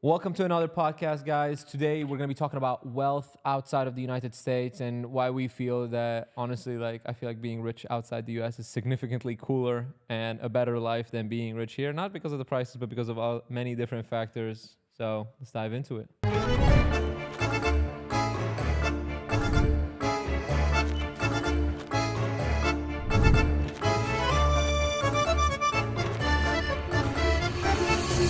Welcome to another podcast, guys. Today we're going to be talking about wealth outside of the United States and why we feel that, honestly, I feel like being rich outside the US is significantly cooler and a better life than being rich here. Not because of the prices, but because of many different factors. So let's dive into it.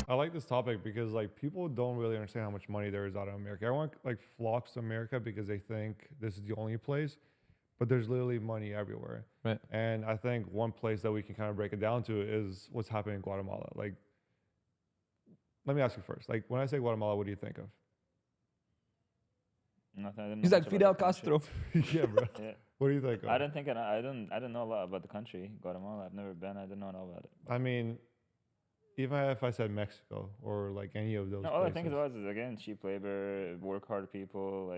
I like this topic because people don't really understand how much money there is out of America. Everyone flocks to America because they think this is the only place, but there's literally money everywhere. Right. And I think one place that we can kind of break it down to is what's happening in Guatemala. Let me ask you first. When I say Guatemala, what do you think of? Nothing. I didn't He's know like much Fidel about the country. Castro. Yeah, bro. Yeah. What do you think of? I don't know a lot about the country, Guatemala. I've never been. I didn't know about it. I mean, even if I said Mexico or any of those No, places. all I think about is again cheap labor, work hard people.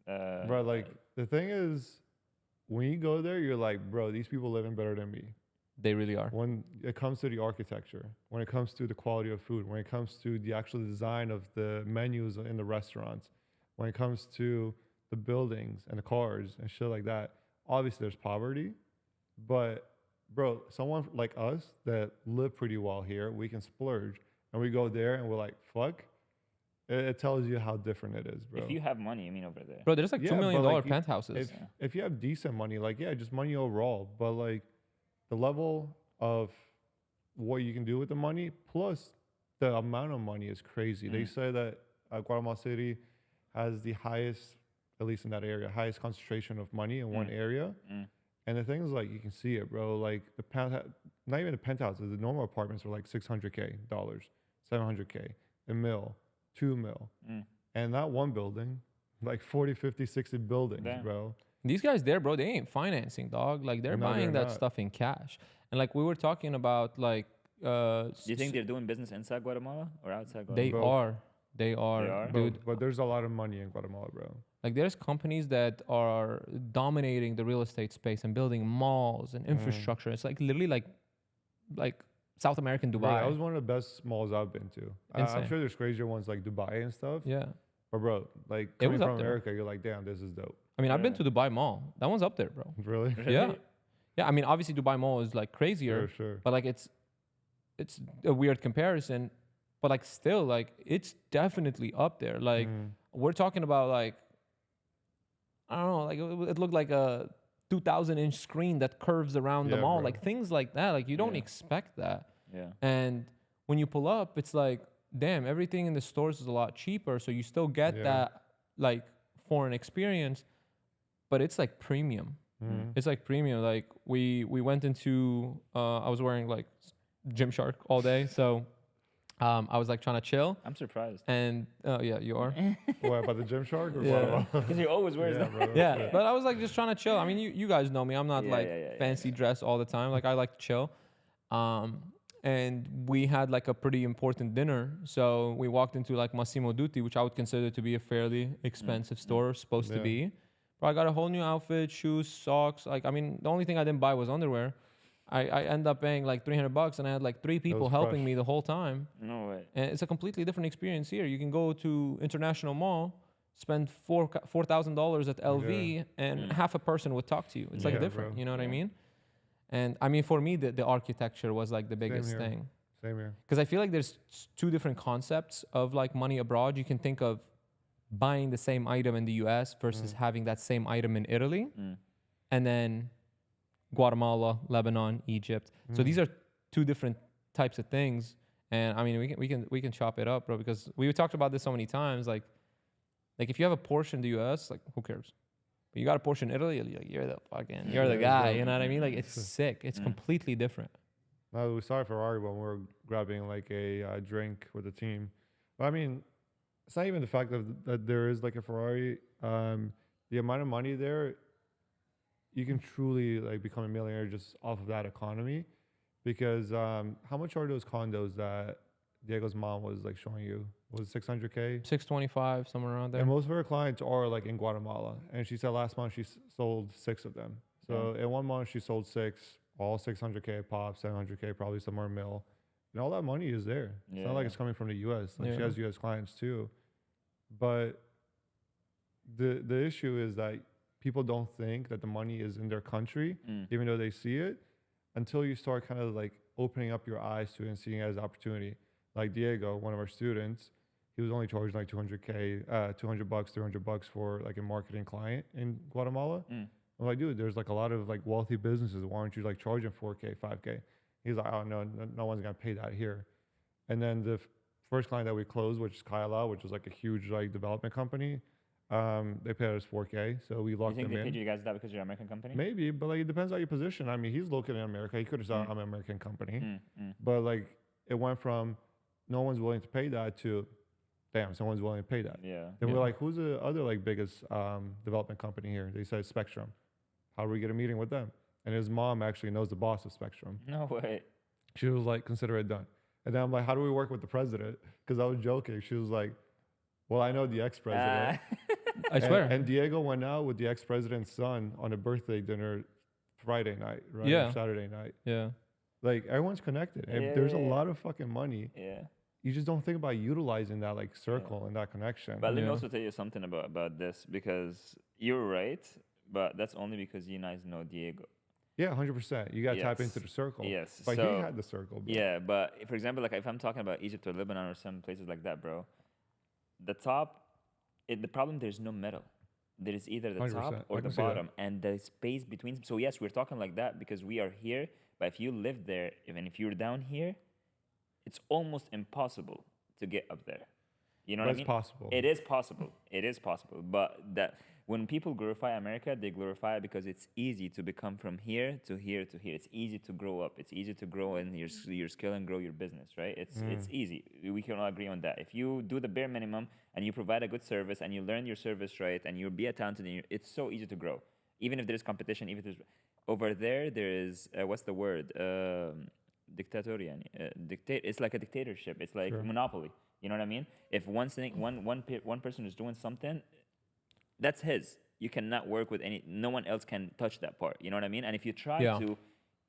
Bro, the thing is, when you go there, you're like, bro, these people living better than me. They really are. When it comes to the architecture, when it comes to the quality of food, when it comes to the actual design of the menus in the restaurants, when it comes to the buildings and the cars and shit like that, obviously there's poverty, but bro, someone like us that live pretty well here, we can splurge and we go there and we're like, fuck. It tells you how different it is, bro. if you have money, I mean, over there. Bro, there's like Yeah, $2 million but, penthouses. if you have decent money, just money overall, but the level of what you can do with the money plus the amount of money is crazy. They say that Guatemala City has the highest, at least in that area, highest concentration of money in one area. And the thing is, you can see it, bro. Not even the penthouses, the normal apartments are like $600K, $700K, a mil, 2 mil. And that one building, 40, 50, 60 buildings, Damn. bro. These guys there, bro, they ain't financing, dog. They're No, buying they're that not. stuff in cash. And we were talking about Do you think they're doing business inside Guatemala or outside Guatemala? they Both. are. They are, They are? dude. But there's a lot of money in Guatemala, bro. There's companies that are dominating the real estate space and building malls and infrastructure. It's literally like South American Bro, Dubai. that was one of the best malls I've been to. I'm Insane. sure there's crazier ones like Dubai and stuff. Yeah. But bro, coming was up from there. America, you're like, damn, this is dope. I mean, I've been Yeah. to Dubai Mall. That one's up there, bro. Really? Yeah. Yeah, I mean, obviously Dubai Mall is crazier, Sure. but it's a weird comparison, but still it's definitely up there. We're talking about I don't know, it looked like a 2,000-inch screen that curves around the Yeah, mall, bro. things like that. You don't Yeah. expect that. Yeah. And when you pull up, it's damn, everything in the stores is a lot cheaper, so you still get Yeah. that foreign experience, but it's premium. It's premium. We went into I was wearing Gymshark all day, so I was trying to chill, I'm surprised. and yeah, you are. What, about the Gymshark? Or Yeah. Guatemala? Because he always wears Yeah, that. bro. Yeah, but I was just trying to chill. I mean, you guys know me. I'm not Yeah, fancy dress all the time. I like to chill. And we had a pretty important dinner. So we walked into Massimo Dutti, which I would consider to be a fairly expensive store, supposed to Yeah. be. But I got a whole new outfit, shoes, socks. I mean, the only thing I didn't buy was underwear. I ended up paying $300 and I had 3 people helping fresh. me the whole time. No way. And it's a completely different experience here. You can go to International Mall, spend $4,000 at LV, and half a person would talk to you. It's Yeah, different. bro. You know what I Yeah. mean? And I mean, for me, the architecture was the biggest here. thing. Same here. Because I feel there's two different concepts of money abroad. You can think of buying the same item in the US versus having that same item in Italy, and then Guatemala, Lebanon, Egypt. So these are two different types of things. And I mean, we can chop it up, bro, because we talked about this so many times. If you have a Porsche in the US, who cares? But you got a Porsche in Italy, you're the Yeah, guy. bro. You know what I mean? It's sick. It's completely different. No, we saw Ferrari when we were grabbing a drink with the team. But I mean, it's not even the fact that there is a Ferrari. The amount of money there, you can truly become a millionaire just off of that economy. Because how much are those condos that Diego's mom was showing you? Was it 600K? 625, somewhere around there. And most of her clients are in Guatemala. And she said last month she sold 6 of them. So in 1 month she sold 6, all 600K pop, 700K probably somewhere mil. and all that money is there. It's Yeah, not like yeah. it's coming from the U.S. Like she Yeah. has U.S. clients too, but the issue is that people don't think that the money is in their country, even though they see it, until you start kind of like opening up your eyes to it and seeing it as opportunity. Like Diego, one of our students, he was only charging like $200K, $200, $300 for like a marketing client in Guatemala. I'm like, dude, there's like a lot of like wealthy businesses. Why aren't you like charging 4K, 5K? He's like, oh no one's gonna pay that here. And then the first client that we closed, which is Kyla, which was like a huge like development company, they paid us 4K, so we You locked think them they paid in. you guys that because you're an American company? Maybe, but like it depends on your position. I mean, he's located in America. He could have said I'm an American company, but like it went from no one's willing to pay that to damn, someone's willing to pay that. Yeah. Then Yeah. we're like, who's the other like biggest development company here? They said Spectrum. How do we get a meeting with them? And his mom actually knows the boss of Spectrum. No way. She was like, consider it done. And then I'm like, how do we work with the president? Because I was joking. She was like, well, I know the ex-president. I swear. And Diego went out with the ex-president's son on a birthday dinner Friday night, right? Yeah. Or Saturday night. yeah. Like everyone's connected. And Yeah, there's yeah, a yeah. lot of fucking money. Yeah. You just don't think about utilizing that like circle and that connection. But let me Yeah. also tell you something about this because you're right, but that's only because you guys know Diego. Yeah, 100%. You got to tap Yes. into the circle. Yes. But So- he had the circle, bro. Yeah, but for example, like if I'm talking about Egypt or Lebanon or some places like that, bro, the top, the problem there's no middle. There is either the 100%. top or I the can see that. bottom, and the space between. So yes, we're talking like that because we are here. But if you live there, even if you're down here, it's almost impossible to get up there. You know But what I it's mean? possible. It is possible. It is possible. But that when people glorify America, they glorify it because it's easy to become from here to here to here. It's easy to grow up. It's easy to grow in your skill and grow your business, right? It's easy. We can all agree on that. If you do the bare minimum and you provide a good service and you learn your service right and you be a talented, it's so easy to grow. Even if there's competition, even if there's over there is what's the word? Dictatorial. It's like a dictatorship. It's like Sure. monopoly. You know what I mean? If one person is doing something, that's his. You cannot work with no one else can touch that part. You know what I mean? And if you try Yeah. to,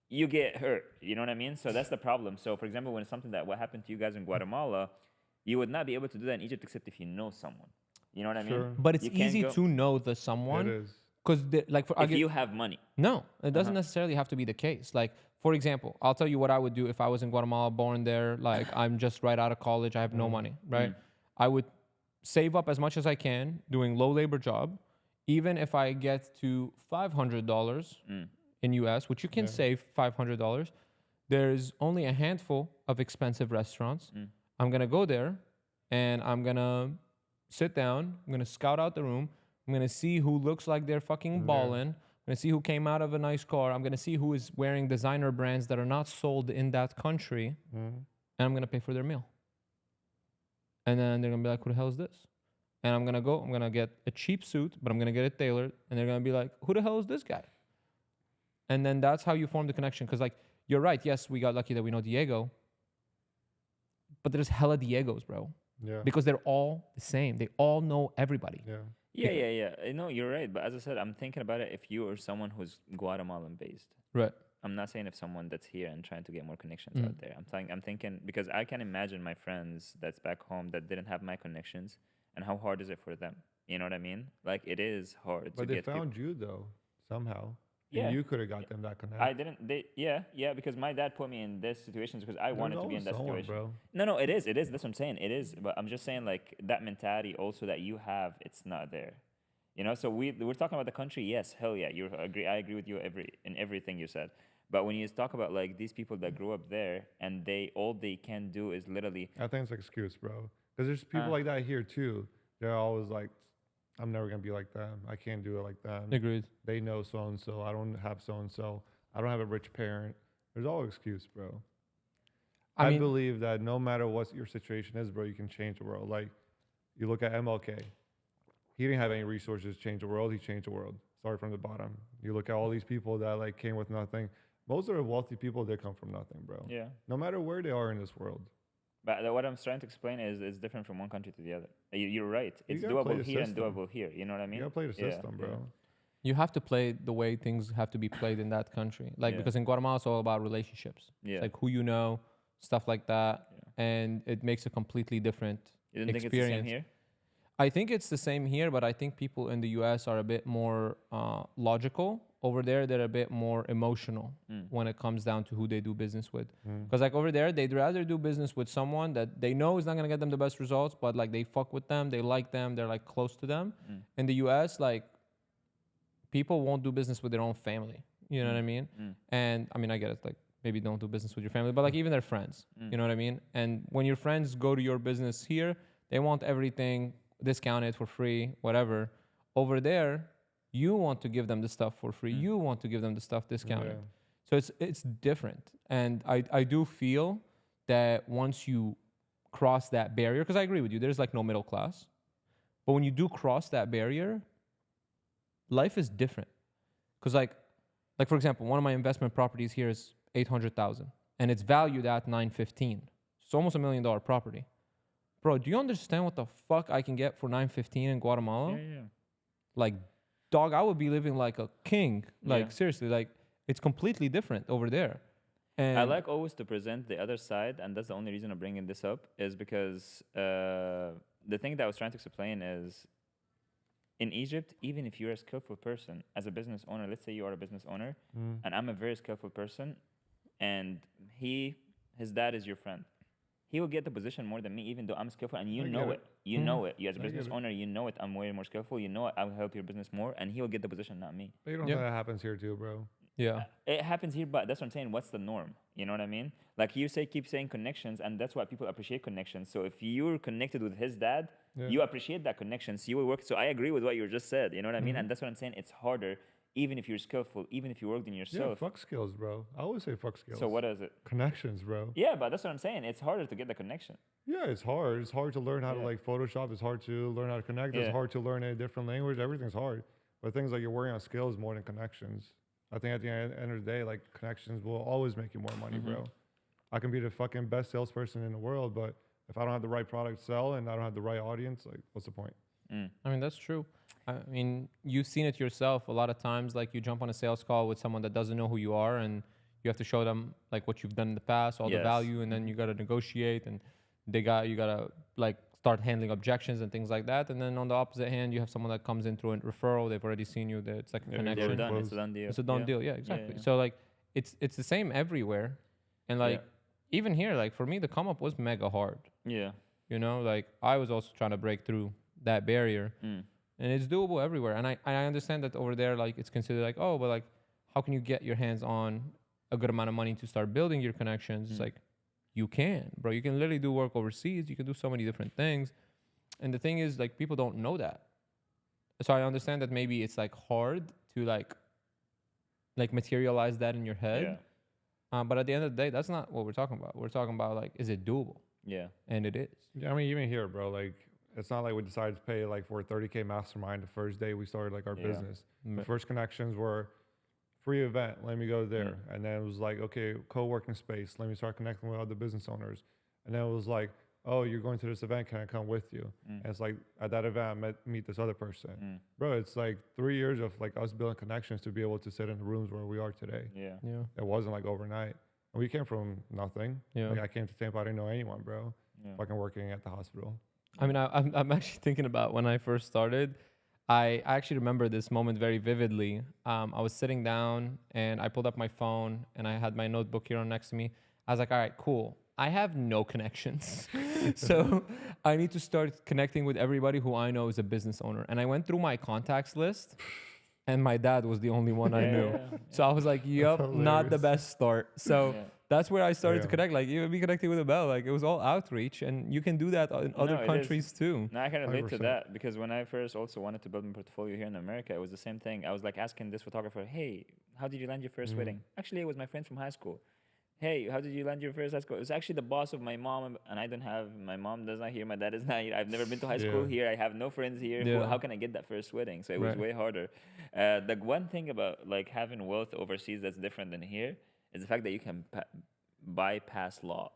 you get hurt. You know what I mean? So that's the problem. So for example, when it's something that what happened to you guys in Guatemala, you would not be able to do that in Egypt except if you know someone. You know what I mean? Sure. But it's You can't easy go- to know the It someone is. because like for if you have money. no, it doesn't necessarily have to be the case. Like for example, I'll tell you what I would do if I was in Guatemala, born there. Like I'm just right out of college, I have no money, right? I would save up as much as I can, doing low labor job. Even if I get to $500 in US, which you can save $500, there's only a handful of expensive restaurants. I'm gonna go there and I'm gonna sit down. I'm gonna scout out the room. I'm gonna see who looks like they're fucking ballin'. I'm gonna see who came out of a nice car. I'm gonna see who is wearing designer brands that are not sold in that country, and I'm gonna pay for their meal. And then they're gonna be like, "Who the hell is this?" And I'm gonna go. I'm gonna get a cheap suit, but I'm gonna get it tailored. And they're gonna be like, "Who the hell is this guy?" And then that's how you form the connection. Because like you're right. Yes, we got lucky that we know Diego, but there's hella Diegos, bro. Yeah. Because they're all the same. They all know everybody. Yeah. Yeah. No, you're right. But as I said, I'm thinking about it if you are someone who's Guatemalan based. Right. I'm not saying if someone that's here and trying to get more connections out there. I'm thinking because I can imagine my friends that's back home that didn't have my connections and how hard is it for them? You know what I mean? Like it is hard But to they get people. found you though, somehow. Yeah. And you could have got them that connect. I didn't. Yeah, because my dad put me in this situations because I wanted to be in that Someone, situation. bro. No, it is. That's what I'm saying. It is. But I'm just saying like that mentality also that you have, it's not there. You know. So we're talking about the country. Yes, hell yeah. I agree with you in everything you said. But when you talk about like these people that grew up there and all they can do is literally I think it's an excuse, bro. Because there's people like that here too. They're always like, I'm never gonna be like them. I can't do it like them. Agreed. They know so and so. I don't have so and so. I don't have a rich parent. There's always excuse, bro. I I mean, believe that no matter what your situation is, bro, you can change the world. Like you look at MLK. He didn't have any resources to change the world. He changed the world. Started from the bottom. You look at all these people that like came with nothing. Most of the wealthy people, they come from nothing, bro. yeah. No matter where they are in this world. But what I'm trying to explain is it's different from one country to the other. You're right. It's gotta play doable the here and system. doable here. You know what I mean? You gotta play the Yeah, system, bro. yeah. you have to play the way things have to be played in that country. Like Yeah. because in Guatemala it's all about relationships. Yeah. It's like who you know, stuff like that, and it makes a completely different You didn't think experience. it's the same here? I think it's the same here, but I think people in the US are a bit more logical. Over there, they're a bit more emotional when it comes down to who they do business with. Because like over there, they'd rather do business with someone that they know is not gonna get them the best results, but like they fuck with them, they like them, they're like close to them. In the US, like people won't do business with their own family. You know what I mean? And I mean, I get it. Like maybe don't do business with your family, but like even their friends. You know what I mean? And when your friends go to your business here, they want everything discounted for free, whatever. Over there, you want to give them the stuff for free. You want to give them the stuff discounted. So it's different. And I do feel that once you cross that barrier, because I agree with you, there's like no middle class. But when you do cross that barrier, life is different. Because like for example, one of my investment properties here is 800,000 and it's valued at 915. It's almost $1 million property. Bro, do you understand what the fuck I can get for 915 in Guatemala? Yeah. Like, dog, I would be living like a king. Like, Yeah. seriously, like, it's completely different over there. And I like always to present the other side, and that's the only reason I'm bringing this up, is because the thing that I was trying to explain is, in Egypt, even if you're a skillful person, as a business owner, let's say you are a business owner, and I'm a very skillful person, and his dad is your friend, he will get the position more than me, even though I'm skillful, and you I know get it. You know it. You as a I business get it. owner, you know it. I'm way more skillful. You know it. I'll help your business more, and he will get the position, not me. But you don't Yeah. know that happens here too, bro. yeah. It happens here, but that's what I'm saying. What's the norm? You know what I mean? Like you say, keep saying connections, and that's why people appreciate connections. So if you're connected with his dad, Yeah. you appreciate that connection. So you will work. So I agree with what you just said. You know what I mean? And that's what I'm saying. It's harder, even if you're skillful, even if you worked in Yeah, yourself. fuck skills, bro. I always say fuck skills. So what is it? Connections, bro. Yeah, but that's what I'm saying. It's harder to get the connection. Yeah, it's hard. It's hard to learn how to Yeah. like Photoshop. It's hard to learn how to connect. Yeah. It's hard to learn a different language. Everything's hard. But things like you're working on skills more than connections. I think at the end of the day, like connections will always make you more money, bro. I can be the fucking best salesperson in the world, but if I don't have the right product to sell and I don't have the right audience, like what's the point? I mean, that's true. I mean, you've seen it yourself a lot of times. Like, you jump on a sales call with someone that doesn't know who you are, and you have to show them like what you've done in the past, all the Yes. value, and then you got to negotiate, and you got to like start handling objections and things like that. And then on the opposite hand, you have someone that comes in through a referral. They've already seen you. It's like a Yeah, connection. They're done. close. It's a done deal. It's a done Yeah. deal. Yeah, exactly. yeah. So like, it's the same everywhere, and like Yeah. even here, like for me, the come up was mega hard. Yeah. You know, like I was also trying to break through that barrier. And it's doable everywhere. And I understand that over there, like it's considered like, oh, but like, how can you get your hands on a good amount of money to start building your connections? It's like, you can, bro. You can literally do work overseas. You can do so many different things. And the thing is, like, people don't know that. So I understand that maybe it's like hard to like materialize that in your head. But at the end of the day, that's not what we're talking about. We're talking about like, is it doable? Yeah. And it is. Yeah, I mean, even here, bro, like it's not like we decided to pay like for a 30K mastermind the first day we started like our Yeah. business. The first connections were free event, let me go there. And then it was like, okay, co-working space, let me start connecting with other business owners. And then it was like, oh, you're going to this event, can I come with you? And it's like at that event I meet this other person. Bro, it's like 3 years of like us building connections to be able to sit in the rooms where we are today. Yeah. Yeah. It wasn't like overnight. And we came from nothing. Yeah. Like I came to Tampa, I didn't know anyone, bro. Yeah. Fucking working at the hospital. I mean, I'm actually thinking about when I first started. I actually remember this moment very vividly. I was sitting down and I pulled up my phone and I had my notebook here on next to me. I was like, all right, cool. I have no connections. So I need to start connecting with everybody who I know is a business owner. And I went through my contacts list and my dad was the only one I knew. So I was like, yup, not the hilarious. best start. So Yeah. that's where I started to Yeah. connect. Like, even be connecting with Abel. Like, it was all outreach. And you can do that in No, other it is. countries too. No, I can relate to 100%. that because when I first also wanted to build my portfolio here in America, it was the same thing. I was like asking this photographer, hey, how did you land your first wedding? Actually, it was my friend from high school. Hey, how did you land your first high school? It was actually the boss of my mom, and I don't have, my mom does not here, my dad is not here. I've never been to high school Yeah. here. I have no friends here. Yeah. How can I get that first wedding? So it was Right. way harder. The one thing about like having wealth overseas that's different than here is the fact that you can bypass law.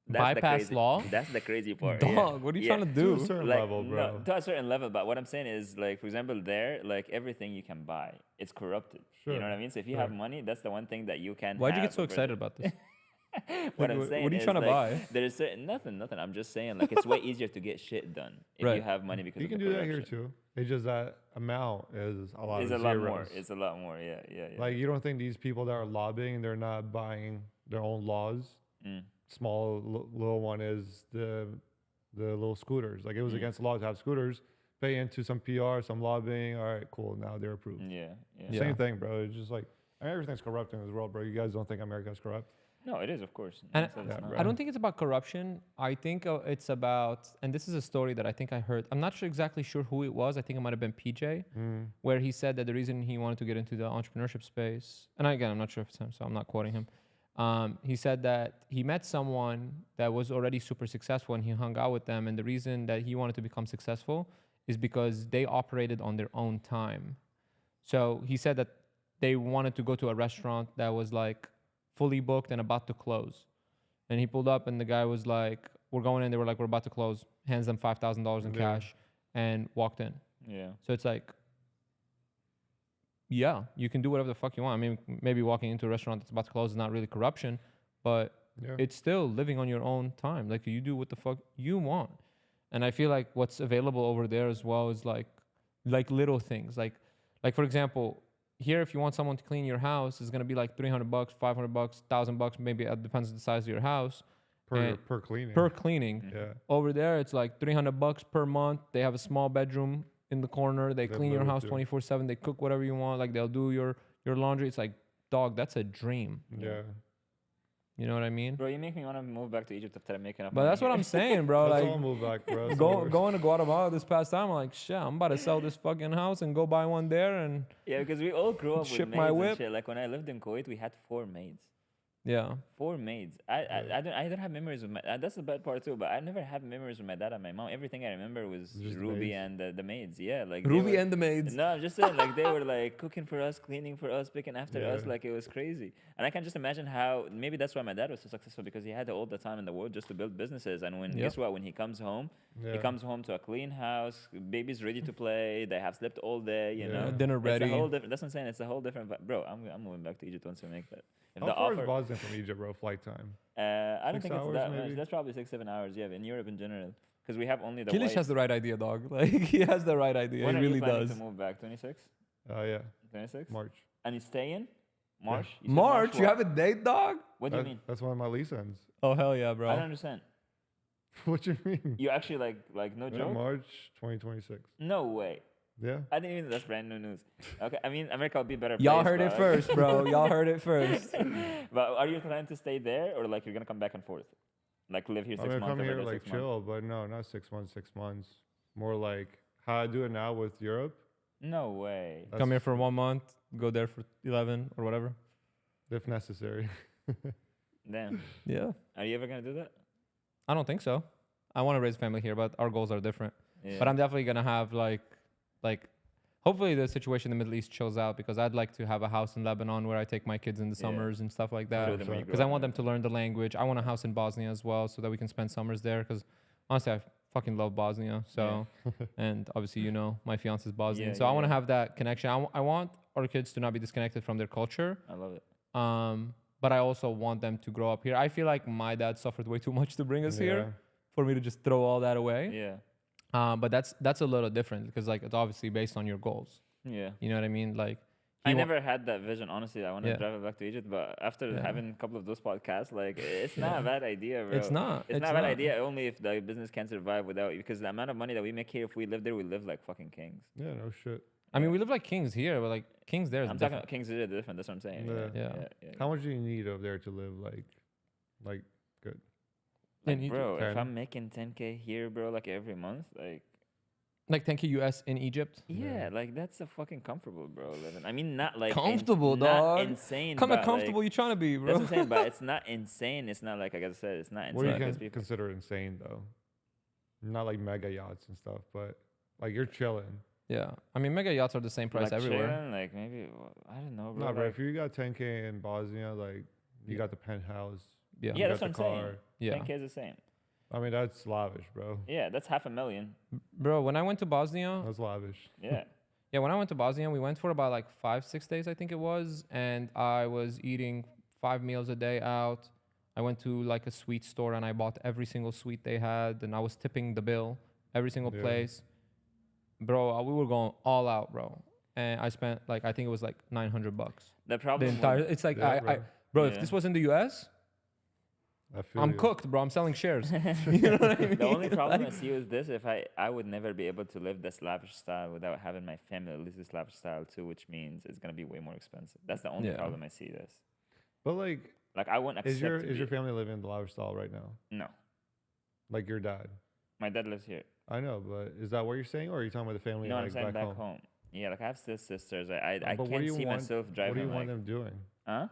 That's the Bypass crazy- law? That's the crazy part. Dog, what are you Yeah. trying to To a do? certain Like, level, no, bro. to a certain level, but what I'm saying is, like, for example, there, like, everything you can buy, it's corrupted. You know Sure, what I mean? So if you have money, that's the one thing that you can Why'd you have get so over excited there. about this? What Like, I'm what saying are you is, trying to like, buy? there's certain nothing. I'm just saying, like, it's way easier to get shit done if you Right. have money because You of can the do that here corruption. too. It's just that amount is a lot It's of a lot zeros. more. It's a lot more. Yeah, yeah, yeah. Like you don't think these people that are lobbying, they're not buying their own laws. Mm. Small little one is the little scooters. Like it was against the law to have scooters. Pay into some PR, some lobbying. All right, cool. Now they're approved. Yeah, yeah. Yeah. Same thing, bro. It's just like I mean, everything's corrupt in this world, bro. You guys don't think America's corrupt? No, it is, of course. No And one said it's Yeah, not. bro. I don't think it's about corruption. I think it's about, and this is a story that I think I heard. I'm not sure exactly sure who it was. I think it might have been PJ, where he said that the reason he wanted to get into the entrepreneurship space, and again, I'm not sure if it's him, so I'm not quoting him. He said that he met someone that was already super successful and he hung out with them. And the reason that he wanted to become successful is because they operated on their own time. So he said that they wanted to go to a restaurant that was like fully booked and about to close. And he pulled up and the guy was like, we're going in. They were like, we're about to close. Hands them $5,000 in Yeah. cash and walked in. Yeah. So it's like, yeah, you can do whatever the fuck you want. I mean, maybe walking into a restaurant that's about to close is not really corruption, but Yeah. it's still living on your own time. Like you do what the fuck you want. And I feel like what's available over there as well is like little things. Like for example, here if you want someone to clean your house, it's gonna be like $300, $500, $1,000. Maybe it depends on the size of your house per cleaning. per cleaning. Yeah. Over there, it's like $300 per month. They have a small bedroom in the corner. They They clean your love it house too. 24/7. They cook whatever you want. Like they'll do your laundry. It's like, dog, that's a dream. Yeah. You know what I mean? Bro, you make me want to move back to Egypt after making up. But that's what I'm saying, bro. Let's Like all move back, bro. It's going to Guatemala this past time, I'm like, shit, I'm about to sell this fucking house and go buy one there. And Yeah, because we all grew up Ship with my maids whip. and shit. Like when I lived in Kuwait, we had 4 maids. yeah, 4 maids. I don't have memories with my. That's the bad part too. But I never have memories with my dad and my mom. Everything I remember was Just Ruby maids. and the maids. Yeah, like they Ruby were- and the maids. No, I'm just saying, like they were like cooking for us, cleaning for us, picking after us. Yeah. Like it was crazy. And I can just imagine how maybe that's why my dad was so successful because he had all the time in the world just to build businesses. And when guess what? When he comes home, he Yeah. comes home to a clean house, baby's ready to play. They have slept all day. You Yeah. know, Dinner It's ready. a whole different. That's what I'm saying. It's a whole different. Bro, I'm moving back to Egypt once we make that. If How the far offer, is Bosnia from Egypt, bro? Flight time. I don't 6 think it's hours, that much. maybe? That's probably 6-7 hours. Yeah, in Europe in general, because we have only the. Kilish white- has the right idea, dog. Like he has the right idea. When he are really you planning does. to move back? 26, Yeah. 26, March. and you stay in March. You said March, you what? have a date, dog? What do you mean? That's when my lease ends. Oh hell yeah, I don't bro. understand. What you mean? You actually like no Yeah, joke? March 2026. No way. Yeah. I didn't even. That's brand new news. Okay, I mean America will be better. Y'all place, heard it but- first, bro. Y'all heard it first. But are you planning to stay there, or like you're gonna come back and forth, like live here I'm 6 gonna months? come live here there like 6 months? chill, but no, not 6 months. 6 months. More like how I do it now with Europe. No way. Come here That's for 1 month, go there for 11 or whatever. if necessary. Damn. Yeah. Are you ever gonna do that? I don't think so. I want to raise a family here, but our goals are different. Yeah. But I'm definitely gonna have like hopefully the situation in the Middle East chills out because I'd like to have a house in Lebanon where I take my kids in the Yeah. summers and stuff like Show that. them where you grew Because I up want and them to learn the language. I want a house in Bosnia as well so that we can spend summers there. Because honestly, I fucking love Bosnia. So, and obviously, you know, my fiance is Bosnian. Yeah, so I yeah, want to yeah. have that connection. I want our kids to not be disconnected from their culture. I love it. But I also want them to grow up here. I feel like my dad suffered way too much to bring us here for me to just throw all that away. Yeah. But that's a little different because like it's obviously based on your goals. Yeah. You know what I mean? Like I he wa- never had that vision, honestly. I want to Yeah. travel back to Egypt, but after Yeah. having a couple of those podcasts, like, it's not a bad idea, bro. It's not. It's not a bad idea only if the business can survive without you. Because the amount of money that we make here, if we live there, we live like fucking kings. Yeah, no shit. I mean, we live like kings here, but like kings there is I'm talking different. about kings are different. That's what I'm saying. Yeah. Yeah. How much do you need over there to live like good? Like, In Egypt, bro, if 10. I'm making 10K here, bro, like every month, like 10K US in Egypt. yeah, like that's a fucking comfortable, bro. Living. I mean, not like Comfortable, not dog. insane. Kind of but, comfortable Like, you trying to be, that's bro. what I'm saying, but it's not insane. It's not like I said, it's not What do insane. you because people- consider insane though? Not like mega yachts and stuff, but like you're chilling. Yeah. I mean, mega yachts are the same price like everywhere. chilling, like maybe I don't know, bro. No, bro. like- If you got 10K in Bosnia, like you Yeah. got the penthouse. Yeah. Yeah, you that's got what the I'm saying. car. Yeah. 10K is the same. I mean, that's lavish, bro. Yeah, that's $500,000. Bro, when I went to Bosnia, That's lavish. Yeah. yeah, when I went to Bosnia, we went for about like 5-6 days, I think it was, and I was eating 5 meals a day out. I went to like a sweet store and I bought every single sweet they had, and I was tipping the bill every single Yeah. place. Bro, we were going all out, bro. And I spent like, I think it was like $900. The The problem entire, with, it's like, Yeah, bro, bro. if Yeah. this was in the US, I feel I'm you. cooked, bro. I'm selling shares. You know what I mean? the only problem I Like- see with this, if I would never be able to live this lavish style without having my family live this lavish style too, which means it's gonna be way more expensive. That's the only Yeah. problem I see this. But like, Like I wouldn't accept. is your family living the lavish style right now? No, Like your dad? my dad lives here. I know, but is that what you're saying, or are you talking about the family No, like I'm saying back, back home? home. Yeah, like I have still sisters. I But what do can't you see want- myself What driving do you like, want them doing? huh?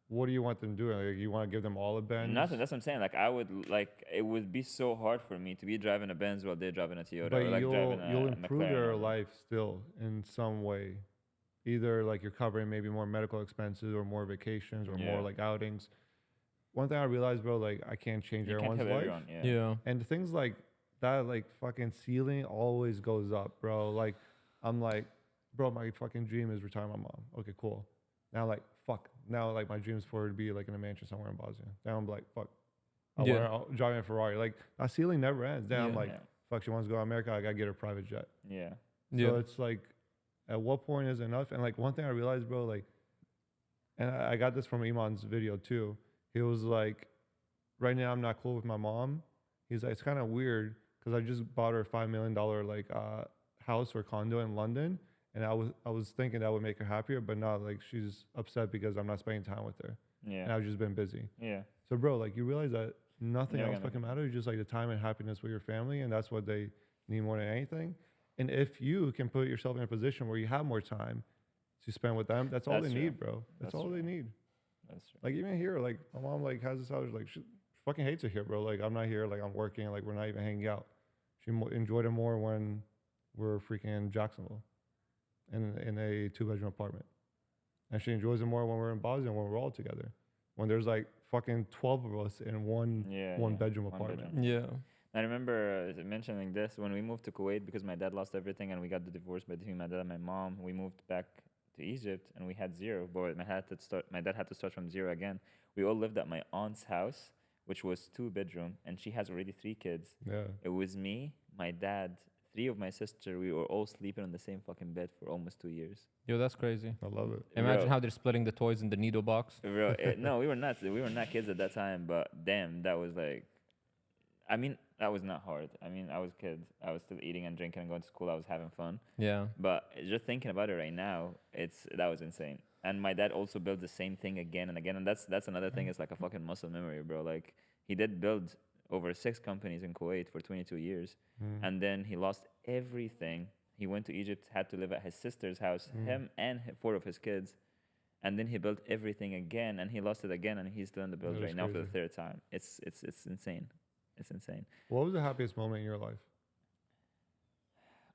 What do you want them doing? Like, you want to give them all a Benz? Nothing. That's what I'm saying. Like I would like it would be so hard for me to be driving a Benz while they're driving a Toyota, But or like you'll driving a improve McLaren their or- life still in some way. Either like you're covering maybe more medical expenses or more vacations or Yeah. more like outings. One thing I realized, bro, like I can't change You can't everyone's have life. everyone. Yeah. Yeah. And things like that, like fucking ceiling always goes up, bro. Like I'm like, bro, my fucking dream is retire my mom. Okay, cool. Now like fuck. Now like my dream is for her to be like in a mansion somewhere in Bosnia. Now I'm like, fuck. Yeah. I'm driving a Ferrari. Like that ceiling never ends. Then I'm Yeah. like, Yeah. fuck, she wants to go to America. I gotta get her a private jet. Yeah. Yeah. So it's like, at what point is enough? And like one thing I realized, bro, like, and I got this from Iman's video too. He was like, right now I'm not cool with my mom. He's like, it's kind of weird because I just bought her a $5 million like house or condo in London, and I was thinking that would make her happier, but not like she's upset because I'm not spending time with her, and Yeah. I've just been busy. Yeah. So bro, like you realize that nothing Never else gonna- fucking matters, just like the time and happiness with your family, and that's what they need more than anything. And if you can put yourself in a position where you have more time to spend with them, that's all That's they true. need, bro. That's all true. they need. That's true. Like even here, like my mom like has this house, like she fucking hates it here, bro. Like I'm not here, like I'm working, like we're not even hanging out. She enjoyed it more when we're freaking in Jacksonville, in a 2-bedroom apartment, and she enjoys it more when we're in Bosnia, when we're all together. When there's like fucking 12 of us in one Yeah. one yeah. bedroom One apartment. bedroom. Yeah. I remember mentioning this when we moved to Kuwait because my dad lost everything and we got the divorce between my dad and my mom. We moved back to Egypt and we had zero. But my dad had to start from zero again. We all lived at my aunt's house, which was 2-bedroom, and she has already 3 kids. Yeah. It was me, my dad, 3 of my sister. We were all sleeping on the same fucking bed for almost 2 years. Yo, that's crazy. I love it. Imagine Bro. how they're splitting the toys in the needle box. Bro, no, we were not kids at that time, but damn, that was like, I mean, that was not hard. I mean, I was a kid. I was still eating and drinking and going to school. I was having fun. Yeah. But just thinking about it right now, that was insane. And my dad also built the same thing again and again. And that's another thing. It's like a fucking muscle memory, bro. Like he did build over 6 companies in Kuwait for 22 years. And then he lost everything. He went to Egypt, had to live at his sister's house, him and 4 of his kids. And then he built everything again and he lost it again. And he's still in the build That is right now for the crazy. 3rd time. It's insane. It's insane. What was the happiest moment in your life?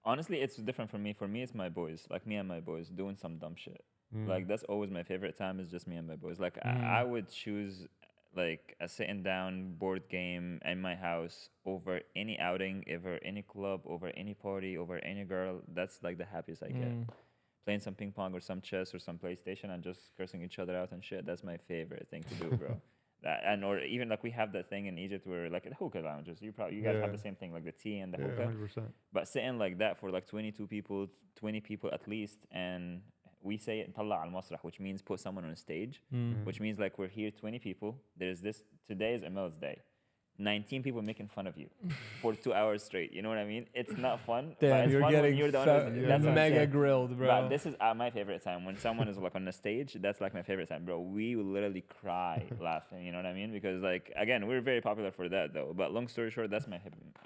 Honestly, it's different for me. For me, it's my boys, like me and my boys doing some dumb shit. Mm. Like that's always my favorite time is just me and my boys. Like Mm. I would choose like a sitting down board game in my house over any outing, over any club, over any party, over any girl. That's like the happiest I get. Mm. Playing some ping pong or some chess or some PlayStation and just cursing each other out and shit. That's my favorite thing to do, bro. Or even like we have that thing in Egypt where like the hookah lounges. You guys Yeah. have the same thing, like the tea and the Yeah, hookah. 100%. But sitting like that for like 22 people, 20 people at least, and we say it طلع على المسرح, which means put someone on a stage, Mm. which means like we're here 20 people. There's this, today is Emil's day. 19 people making fun of you for 2 hours straight. You know what I mean? It's not fun. but Damn, it's you're fun when getting you're the one fa- who's- that's what I'm mega saying. grilled, bro. But this is my favorite time when someone is like on the stage. That's like my favorite time, bro. We will literally cry laughing. You know what I mean? Because like again, we're very popular for that though. But long story short, that's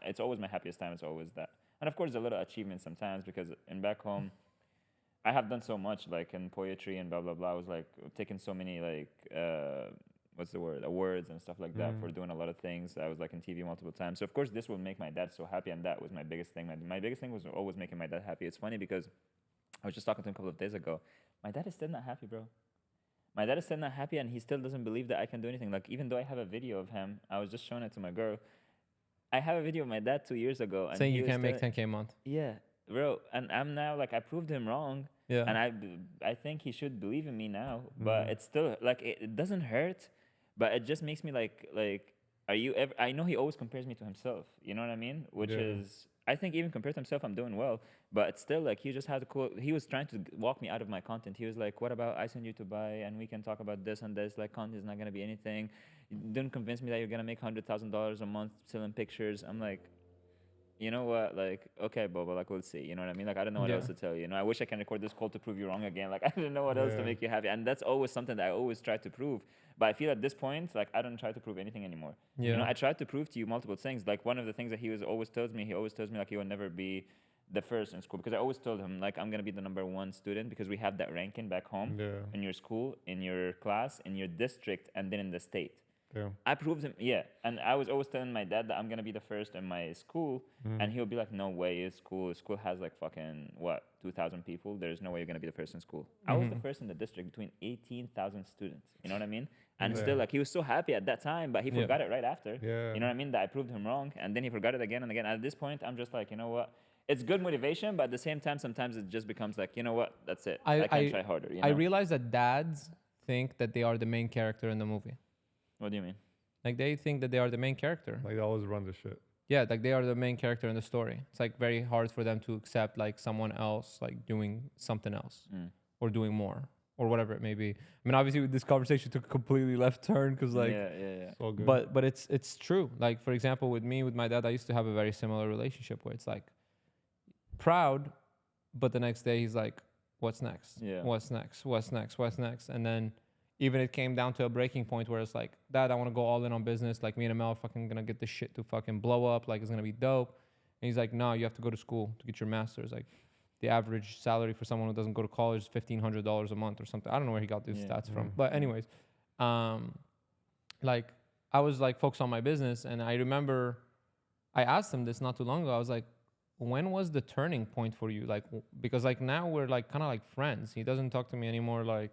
it's always my happiest time. It's always that, and of course a little achievement sometimes because in back home, I have done so much like in poetry and blah blah blah. I was like taking so many like what's the word, awards and stuff like that for doing a lot of things. I was like in TV multiple times. So of course this will make my dad so happy, and that was my biggest thing. My biggest thing was always making my dad happy. It's funny because I was just talking to him a couple of days ago. My dad is still not happy, bro. My dad is still not happy, and he still doesn't believe that I can do anything. Like even though I have a video of him, I was just showing it to my girl. I have a video of my dad 2 years ago, and Saying he you was can't make still- 10K a month. Yeah, bro. And I'm now like I proved him wrong. Yeah. And I think he should believe in me now, but it's still like it doesn't hurt, but it just makes me like, are you ever? I know he always compares me to himself. You know what I mean? Which Yeah. is, I think even compared to himself, I'm doing well. But it's still like he just had to cool. He was trying to walk me out of my content. He was like, "What about I send you to buy and we can talk about this and this? Like content is not gonna be anything. Don't convince me that you're gonna make $100,000 a month selling pictures." I'm like, you know what? Like, okay, Boba, like, we'll see. You know what I mean? Like, I don't know what Yeah. else to tell you. You know, I wish I can record this call to prove you wrong again. Like, I don't know what else to Yeah. make you happy. And that's always something that I always try to prove. But I feel at this point, like, I don't try to prove anything anymore. You know, Yeah. I tried to prove to you multiple things. Like, one of the things that he always tells me, like, he will never be the first in school. Because I always told him, like, I'm going to be the #1 student because we have that ranking back home Yeah. in your school, in your class, in your district, and then in the state. Yeah. I proved him, yeah. And I was always telling my dad that I'm gonna be the first in my school, and he'll be like, "No way, it's school. School has like fucking what, 2,000 people. There's no way you're gonna be the first in school." I was the first in the district between 18,000 students. You know what I mean? And Yeah. still, like, he was so happy at that time, but he Yeah. forgot it right after. Yeah. You know what I mean? That I proved him wrong, and then he forgot it again and again. At this point, I'm just like, you know what? It's good motivation, but at the same time, sometimes it just becomes like, you know what? That's it. I can't try harder. You know? I realize that dads think that they are the main character in the movie. What do you mean? Like they think that they are the main character. Like they always run the shit. Yeah, like they are the main character in the story. It's like very hard for them to accept like someone else like doing something else or doing more or whatever it may be. I mean, obviously this conversation took a completely left turn because like, yeah. It's all good. but it's true. Like for example, with me with my dad, I used to have a very similar relationship where it's like proud, but the next day he's like, "What's next? Yeah. What's next? What's next? What's next?" And then even it came down to a breaking point where it's like, "Dad, I want to go all in on business. Like me and Amel are fucking gonna get this shit to fucking blow up. Like it's gonna be dope." And he's like, "No, you have to go to school to get your master's. Like the average salary for someone who doesn't go to college is $1,500 a month or something." I don't know where he got these Yeah. stats from, but anyways, like I was like focused on my business, and I remember I asked him this not too long ago. I was like, "When was the turning point for you?" Like because like now we're like kind of like friends. He doesn't talk to me anymore like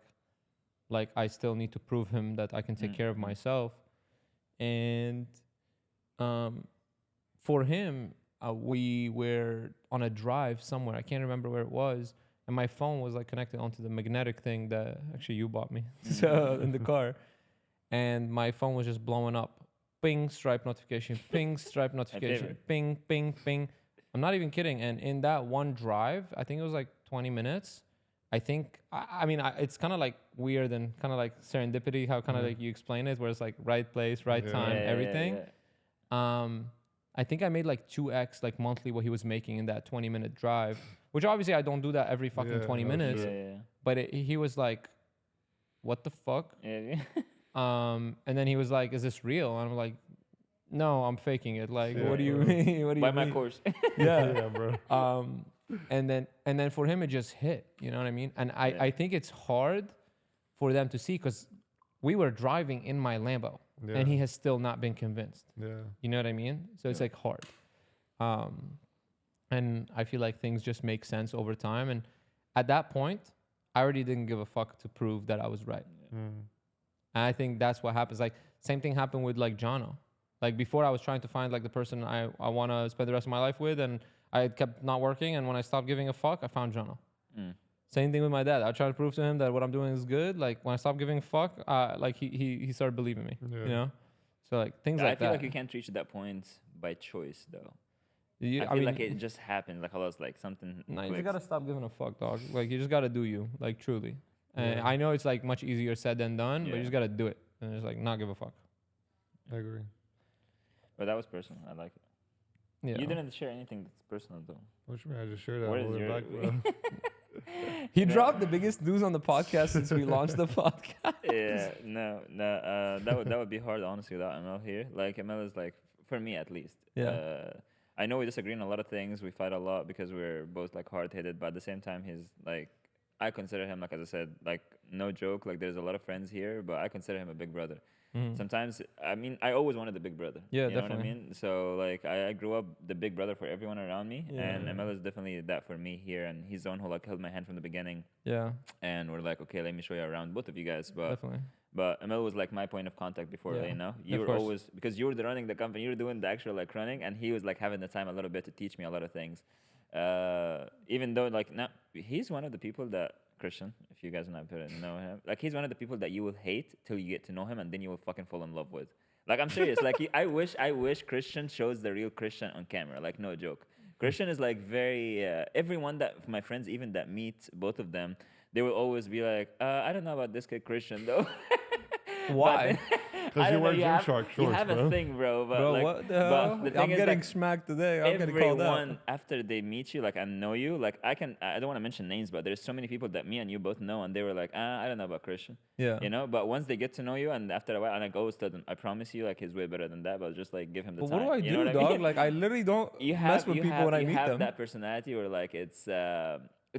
I still need to prove him that I can take care of myself. And for him, we were on a drive somewhere. I can't remember where it was. And my phone was like connected onto the magnetic thing that actually you bought me so in the car. And my phone was just blowing up. Ping, Stripe notification, ping, Stripe notification, favorite. ping, ping, ping. I'm not even kidding. And in that one drive, I think it was like 20 minutes. I think, I mean, it's kind of like weird and kind of like serendipity, how kind of like you explain it, where it's like right place, right Yeah. time, everything. Yeah. I think I made like 2x like monthly what he was making in that 20-minute drive, which obviously I don't do that every fucking Yeah, 20 no minutes. shit. But he was like, "What the fuck?" Yeah. And then he was like, "Is this real?" And I'm like, "No, I'm faking it. Like, Yeah, what do you bro. mean? What do Buy you my mean?" course. Yeah, bro. And then for him it just hit. You know what I mean? And I think it's hard for them to see because we were driving in my Lambo, Yeah. and he has still not been convinced. Yeah. You know what I mean? So it's Yeah. like hard. And I feel like things just make sense over time. And at that point, I already didn't give a fuck to prove that I was right. Mm. And I think that's what happens. Like same thing happened with like Jono. Like before I was trying to find like the person I want to spend the rest of my life with, and I kept not working. And when I stopped giving a fuck, I found Jono. Same thing with my dad. I tried to prove to him that what I'm doing is good. Like when I stopped giving a fuck, like he started believing me. Yeah. You know? So like things I like feel that. like you can't reach that point by choice, though. You- I feel like it just happens. Like, almost like something. No, you clicks. just gotta stop giving a fuck, dog. Like you just gotta do you, like truly. And Yeah. I know it's like much easier said than done, but Yeah. you just gotta do it and just like not give a fuck. I agree. But that was personal. I like it. Yeah. You didn't share anything that's personal, though. What you mean? I just shared that. Where I'll is hold it your- back, bro. He dropped the biggest news on the podcast since we launched the podcast. Yeah, no. That would be hard, honestly, without Emel here. Like, Emel is like, for me at least. Yeah. I know we disagree on a lot of things. We fight a lot because we're both like hard-headed, but at the same time, he's like, I consider him, like, as I said, like, no joke. Like, there's a lot of friends here, but I consider him a big brother. Sometimes, I mean, I always wanted the big brother. Yeah, you know definitely. what I mean? So, like, I grew up the big brother for everyone around me, Yeah. and Emel is definitely that for me here. And he's the one who like held my hand from the beginning, Yeah, and we're like, okay, let me show you around, both of you guys. But definitely. Emel was like my point of contact before, Yeah, you know. of You were course. always, because you were the running the company, you were doing the actual like running, and he was like having the time a little bit to teach me a lot of things. Even though like now he's one of the people that Christian. If you guys not know him, like he's one of the people that you will hate till you get to know him, and then you will fucking fall in love with. Like I'm serious. Like I wish Christian shows the real Christian on camera. Like no joke. Christian is like very. Everyone that my friends, even that meet both of them, they will always be like, I don't know about this kid Christian though. Why? Because you wear Gymshark shorts, You have bro. a thing, bro. But Bro, like, what the but hell? the thing I'm is getting that smacked today. I'm getting called out. everyone after they meet you, like and know you, like I don't want to mention names, but there's so many people that me and you both know, and they were like, I don't know about Christian, Yeah. you know. But once they get to know you, and after a while, and I always tell them, I promise you, like he's way better than that, but just like give him the But time. what do I you do, know what dog? I mean? Like I literally don't mess with people when I meet them. That personality where like it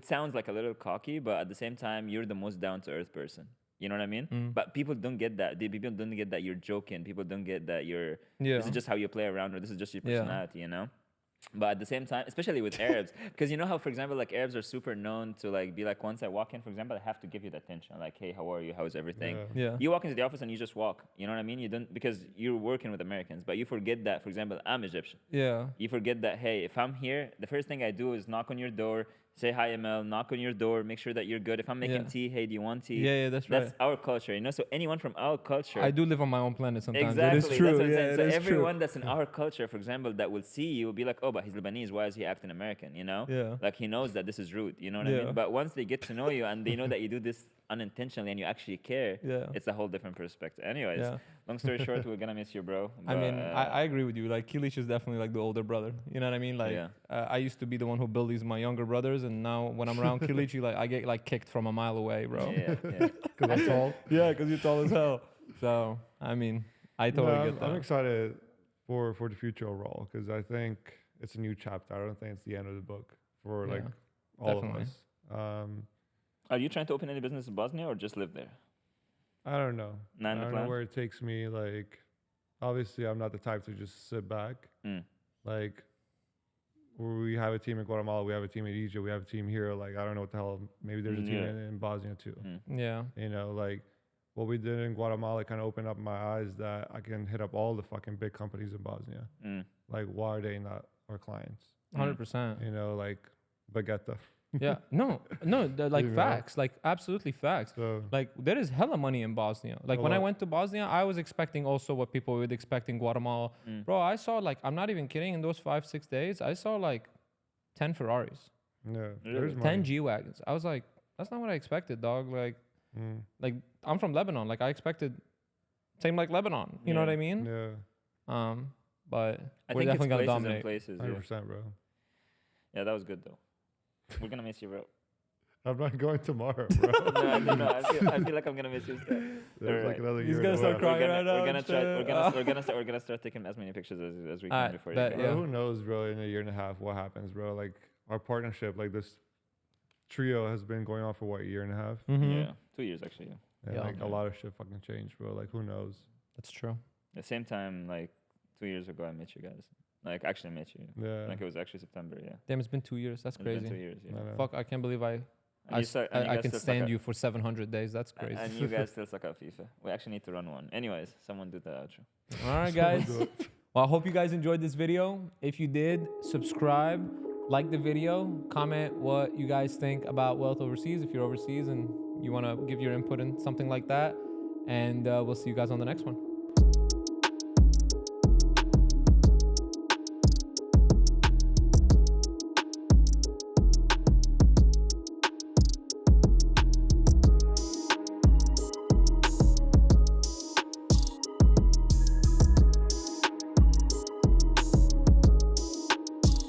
sounds like a little cocky, but at the same time, you're the most down to earth person. You know what I mean? Mm. But people don't get that. People don't get that you're joking. People don't get that you're. Yeah. This is just how you play around, or this is just your Yeah. personality. You know. But at the same time, especially with Arabs, because you know how, for example, like Arabs are super known to like be like, once I walk in, for example, I have to give you the attention. Like, hey, how are you? How's everything? Yeah. Yeah. You walk into the office and you just walk. You know what I mean? You don't, because you're working with Americans, but you forget that, for example, I'm Egyptian. Yeah. You forget that, hey, if I'm here, the first thing I do is knock on your door, say hi, Emel, knock on your door, make sure that you're good. If I'm making Yeah. tea, hey, do you want tea? Yeah, that's right. That's our culture, you know? So anyone from our culture. I do live on my own planet sometimes. Exactly. It is true. That's what I'm Yeah, saying. it So is everyone true. that's in our culture, for example, that will see you will be like, oh, but he's Lebanese. Why is he acting American? You know? Yeah. Like he knows that this is rude. You know what I Yeah. mean? But once they get to know you and they know that you do this unintentionally and you actually care, Yeah. it's a whole different perspective. Anyways, Yeah. long story short, we're gonna miss you, bro. I mean, but, I agree with you. Like Kilich is definitely like the older brother. You know what I mean? Like Yeah. I used to be the one who bullies my younger brothers, and now when I'm around Kilich, like I get like kicked from a mile away, bro. yeah, yeah. Because I'm tall. Yeah, because you're tall as hell. So I mean, I totally No, get that. I'm excited for the future overall because I think it's a new chapter. I don't think it's the end of the book for like Yeah, all definitely. of us. Are you trying to open any business in Bosnia or just live there? I don't know. Not in I the don't know plan? where it takes me. Like, obviously, I'm not the type to just sit back. Mm. Like, we have a team in Guatemala, we have a team in Egypt, we have a team here. Like, I don't know what the hell. Maybe there's a team Yeah. in Bosnia too. Mm. Yeah. You know, like what we did in Guatemala kind of opened up my eyes that I can hit up all the fucking big companies in Bosnia. Mm. Like, why are they not our clients? 100%. You know, like Baguetta. Yeah. No, like You know? facts, like absolutely facts. So Like there is hella money in Bosnia. Like A when I lot. went to Bosnia, I was expecting also what people would expect in Guatemala. Mm. Bro, I saw like, I'm not even kidding, in those 5-6 days, I saw like 10 Ferraris, yeah, Really? there's 10 money. G-Wagons. I was like, that's not what I expected, dog. Mm. Like I'm from Lebanon. Like I expected same like Lebanon. You know what Yeah. I mean? Yeah, But I we're think it's definitely gonna places dominate. and places. 100%, bro. Yeah, that was good though. We're gonna miss you, bro. I'm not going tomorrow, bro. no, I feel like I'm gonna miss you. Still. There's like Alright. another He's year gonna and a start half. crying We're gonna, right now we're gonna and try. shit. We're gonna start taking as many pictures as we can Alright, before bet, you go. yeah. Who knows, bro? In a year and a half, what happens, bro? Like our partnership, like this trio has been going on for what, a year and a half, Mhm. Yeah, 2 years actually. Yeah. and Yeah. like a lot of shit fucking changed, bro. Like who knows? That's true. The same time, like 2 years ago, I met you guys. Like actually met you. Yeah, Like it was actually September. Yeah. Damn, it's been 2 years. That's It's been crazy. 2 years. Yeah. I know. Fuck, I can't believe I And you suck- and you I guys can still suck stand at- you for 700 days. That's crazy. And you guys still suck at FIFA. We actually need to run one. Anyways, someone do the outro. All right, guys. Well, I hope you guys enjoyed this video. If you did, subscribe, like the video, comment what you guys think about wealth overseas if you're overseas and you want to give your input in something like that. And we'll see you guys on the next one.